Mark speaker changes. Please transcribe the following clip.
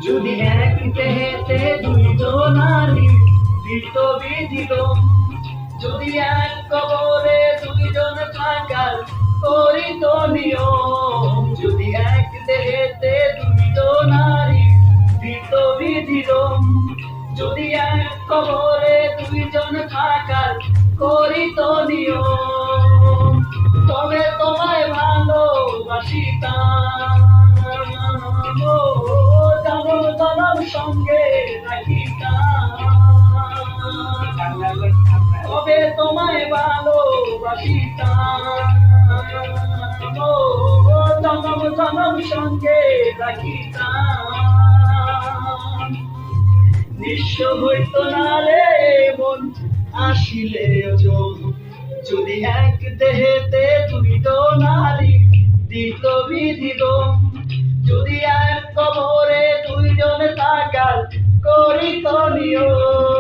Speaker 1: যদি এক দেহেতে দুইজনারি দিত বিধিত, যদি এক কবরে দুইজন থাকার করিত নিয়ম, যদি এক দেহেতে দুইজনারি দিত বিধিত, যদি এক কবরে দুইজন থাকার করিত নিয়ম, তবে তোমায় ভালোবাসিতাম, জনম জনম সঙ্গে রাখিতাম, তবে তোমায় ভালোবাসিতাম, জনম জনম সঙ্গে রাখিতাম। নিঃস্ব হইত না রে মন আসিলে জন, যদি এক দেহেতে দুইজন নারী দিত বিধিত, যদি এক কবরে দুইজন থাকার করিত নিয়ম।